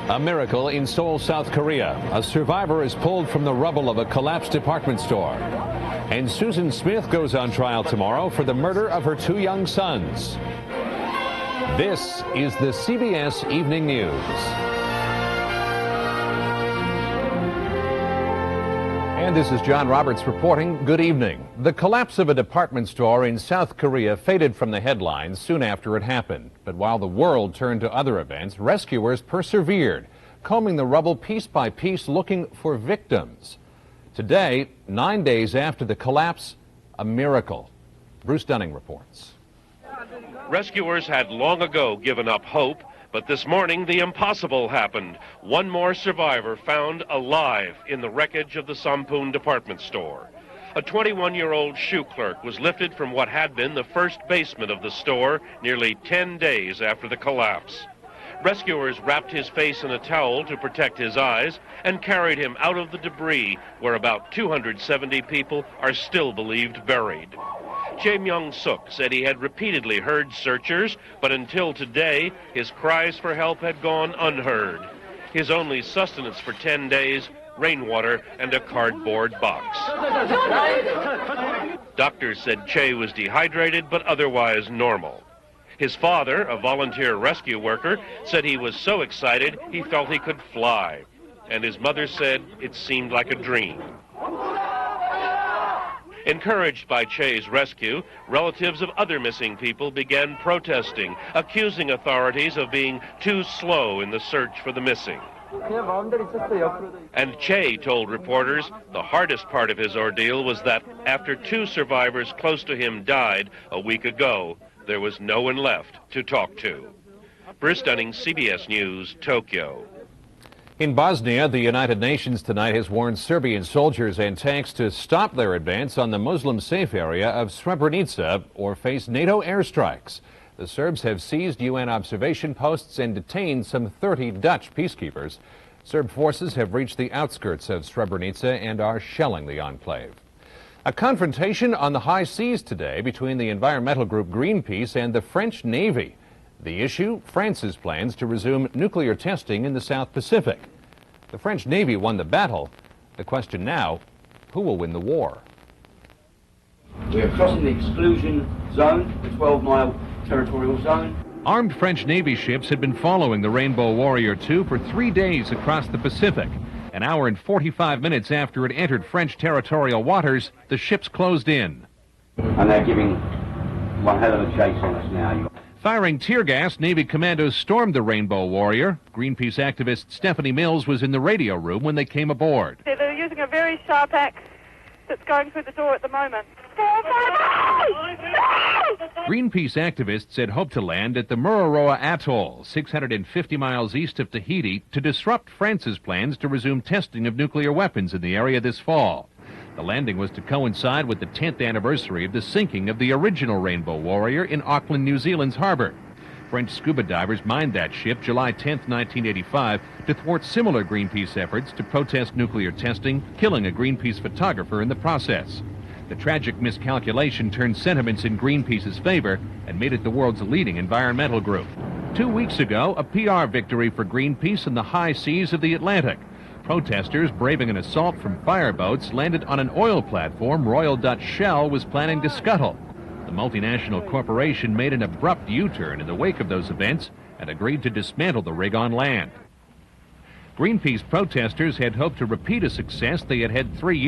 A miracle in Seoul, South Korea. A survivor is pulled from the rubble of a collapsed department store. And Susan Smith goes on trial tomorrow for the murder of her two young sons. This is the CBS Evening News. And this is John Roberts reporting. Good evening. The collapse of a department store in South Korea faded from the headlines soon after it happened. But while the world turned to other events, rescuers persevered, combing the rubble piece by piece looking for victims. Today, 9 days after the collapse, a miracle. Bruce Dunning reports. Rescuers had long ago given up hope, but this morning the impossible happened. One more survivor found alive in the wreckage of the Sampoon department store. A 21-year-old shoe clerk was lifted from what had been the first basement of the store nearly 10 days after the collapse. Rescuers wrapped his face in a towel to protect his eyes and carried him out of the debris where about 270 people are still believed buried. Jae Myung-suk said he had repeatedly heard searchers, but until today, his cries for help had gone unheard. His only sustenance for 10 days, rainwater and a cardboard box. Doctors said Jae was dehydrated, but otherwise normal. His father, a volunteer rescue worker, said he was so excited he felt he could fly. And his mother said it seemed like a dream. Encouraged by Che's rescue, relatives of other missing people began protesting, accusing authorities of being too slow in the search for the missing. And Che told reporters the hardest part of his ordeal was that after two survivors close to him died a week ago, there was no one left to talk to. Bruce Dunning, CBS News, Tokyo. In Bosnia, the United Nations tonight has warned Serbian soldiers and tanks to stop their advance on the Muslim-safe area of Srebrenica or face NATO airstrikes. The Serbs have seized UN observation posts and detained some 30 Dutch peacekeepers. Serb forces have reached the outskirts of Srebrenica and are shelling the enclave. A confrontation on the high seas today between the environmental group Greenpeace and the French Navy. The issue, France's plans to resume nuclear testing in the South Pacific. The French Navy won the battle. The question now, who will win the war? We are crossing the exclusion zone, the 12-mile territorial zone. Armed French Navy ships had been following the Rainbow Warrior 2 for 3 days across the Pacific. An hour and 45 minutes after it entered French territorial waters, the ships closed in. And they're giving one hell of a chase on us now. Firing tear gas, Navy commandos stormed the Rainbow Warrior. Greenpeace activist Stephanie Mills was in the radio room when they came aboard. They're using a very sharp axe that's going through the door at the moment. Greenpeace activists had hoped to land at the Mururoa Atoll, 650 miles east of Tahiti, to disrupt France's plans to resume testing of nuclear weapons in the area this fall. The landing was to coincide with the 10th anniversary of the sinking of the original Rainbow Warrior in Auckland, New Zealand's harbor. French scuba divers mined that ship July 10, 1985, to thwart similar Greenpeace efforts to protest nuclear testing, killing a Greenpeace photographer in the process. The tragic miscalculation turned sentiments in Greenpeace's favor and made it the world's leading environmental group. 2 weeks ago, a PR victory for Greenpeace in the high seas of the Atlantic. Protesters braving an assault from fireboats landed on an oil platform Royal Dutch Shell was planning to scuttle. The multinational corporation made an abrupt U-turn in the wake of those events and agreed to dismantle the rig on land. Greenpeace protesters had hoped to repeat a success they had had 3 years